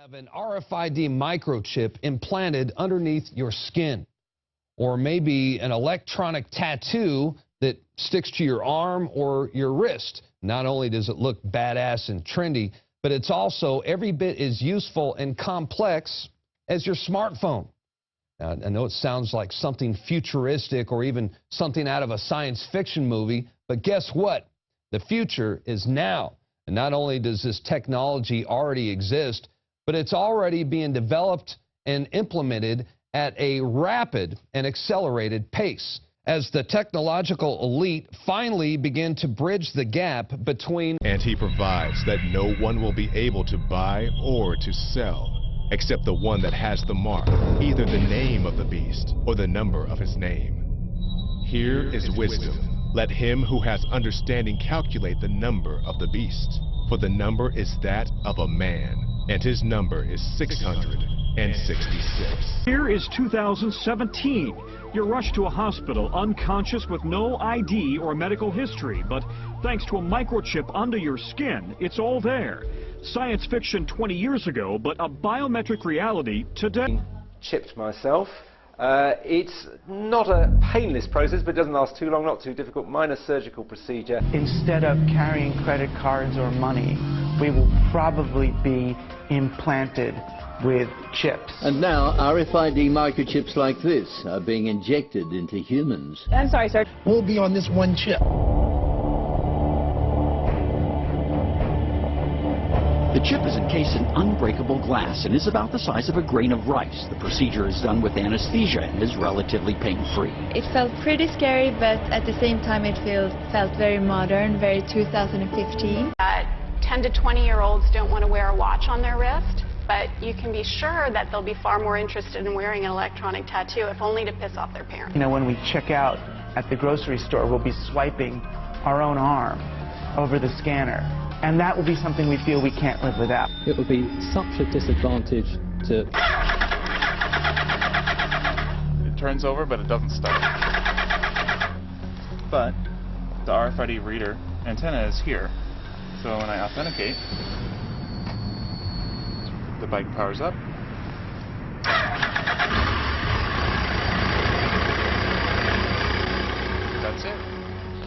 Have an RFID microchip implanted underneath your skin, or maybe an electronic tattoo that sticks to your arm or your wrist. Not only does it look badass and trendy, but it's also every bit as useful and complex as your smartphone. Now, I know it sounds like something futuristic or even something out of a science fiction movie, but guess what? The future is now. And not only does this technology already exist, but it's already being developed and implemented at a rapid and accelerated pace as the technological elite finally begin to bridge the gap between. And he provides that no one will be able to buy or to sell except the one that has the mark, either the name of the beast or the number of his name. Here is wisdom. Let him who has understanding calculate the number of the beast, for the number is that of a man, and his number is 666. Here is 2017. You're rushed to a hospital unconscious with no ID or medical history, but thanks to a microchip under your skin, it's all there. Science fiction 20 years ago, but a biometric reality today. Chipped myself. It's not a painless process, but it doesn't last too long, not too difficult. Minor surgical procedure. Instead of carrying credit cards or money, we will probably be implanted with chips. And now RFID microchips like this are being injected into humans. I'm sorry, sir. We'll be on this one chip. The chip is encased in unbreakable glass and is about the size of a grain of rice. The procedure is done with anesthesia and is relatively pain-free. It felt pretty scary, but at the same time it felt very modern, very 2015. 10 to 20-year-olds don't want to wear a watch on their wrist, but you can be sure that they'll be far more interested in wearing an electronic tattoo, if only to piss off their parents. You know, when we check out at the grocery store, we'll be swiping our own arm over the scanner. And that will be something we feel we can't live without. It would be such a disadvantage to... It turns over, but it doesn't stop. But the RFID reader antenna is here. So when I authenticate, the bike powers up. That's it.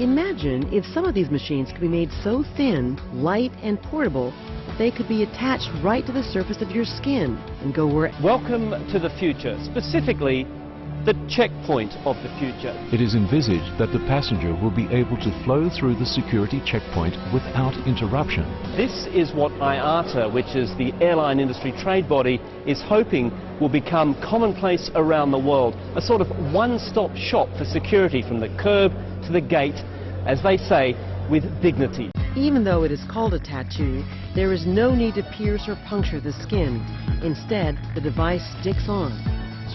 Imagine if some of these machines could be made so thin, light, and portable that they could be attached right to the surface of your skin and go where... Welcome to the future, specifically the checkpoint of the future. It is envisaged that the passenger will be able to flow through the security checkpoint without interruption. This is what IATA, which is the airline industry trade body, is hoping will become commonplace around the world. A sort of one-stop shop for security from the curb to the gate, as they say, with dignity. Even though it is called a tattoo, there is no need to pierce or puncture the skin. Instead, the device sticks on.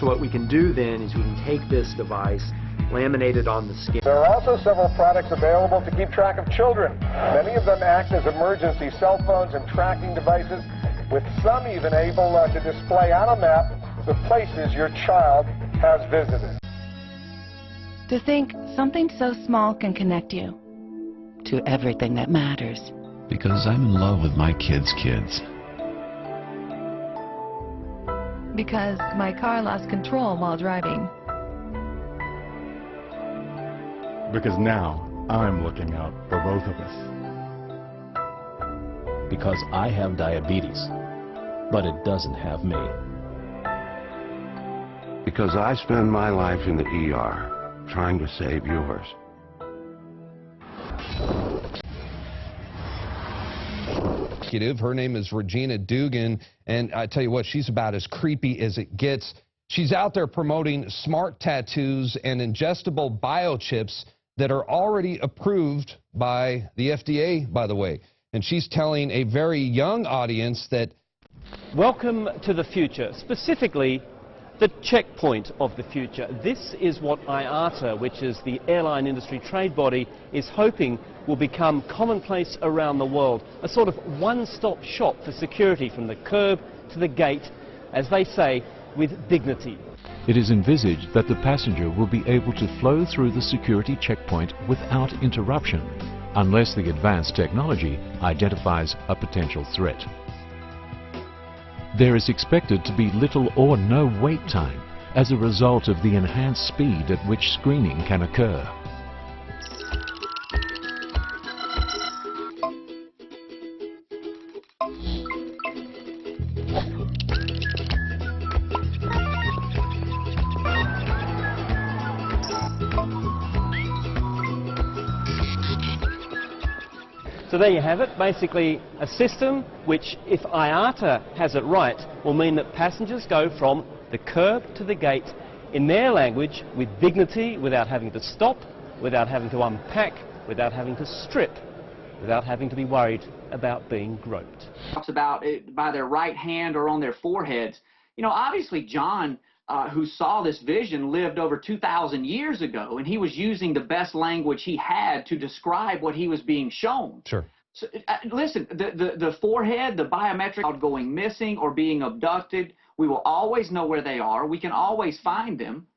So what we can do then is we can take this device, laminate it on the skin. There are also several products available to keep track of children. Many of them act as emergency cell phones and tracking devices, with some even able to display on a map the places your child has visited. To think something so small can connect you to everything that matters. Because I'm in love with my kids' kids. Because my car lost control while driving. Because now I'm looking out for both of us. Because I have diabetes, but it doesn't have me. Because I spend my life in the ER trying to save yours. Her name is Regina Dugan, and I tell you what, she's about as creepy as it gets. She's out there promoting smart tattoos and ingestible biochips that are already approved by the FDA, by the way. And she's telling a very young audience that... Welcome to the future, specifically the checkpoint of the future. This is what IATA, which is the airline industry trade body, is hoping will become commonplace around the world. A sort of one-stop shop for security from the curb to the gate, as they say, with dignity. It is envisaged that the passenger will be able to flow through the security checkpoint without interruption, unless the advanced technology identifies a potential threat. There is expected to be little or no wait time as a result of the enhanced speed at which screening can occur. So there you have it, basically a system which, if IATA has it right, will mean that passengers go from the curb to the gate in their language with dignity, without having to stop, without having to unpack, without having to strip, without having to be worried about being groped. Talks about it by their right hand or on their foreheads. You know, obviously John, who saw this vision, lived over 2,000 years ago, and he was using the best language he had to describe what he was being shown. Sure. So, listen, the forehead, the biometric going missing or being abducted, we will always know where they are. We can always find them,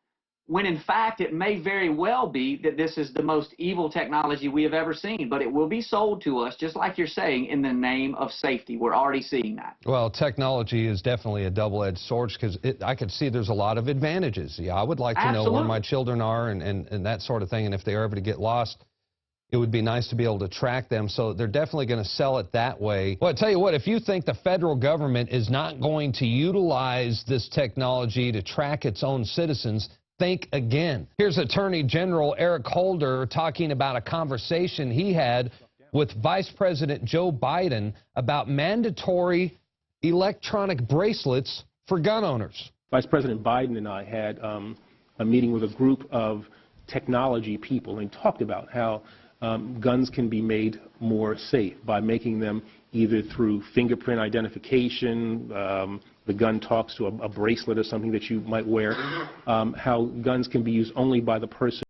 when in fact it may very well be that this is the most evil technology we have ever seen. But it will be sold to us, just like you're saying, in the name of safety. We're already seeing that. Well, technology is definitely a double-edged sword, because I could see there's a lot of advantages. Yeah, I would like to know where my children are and that sort of thing, and if they're ever to get lost, it would be nice to be able to track them. So they're definitely going to sell it that way. Well, I tell you what, if you think the federal government is not going to utilize this technology to track its own citizens, think again. Here's Attorney General Eric Holder talking about a conversation he had with Vice President Joe Biden about mandatory electronic bracelets for gun owners. Vice President Biden and I had a meeting with a group of technology people and talked about how guns can be made more safe by making them either through fingerprint identification, the gun talks to a bracelet or something that you might wear, how guns can be used only by the person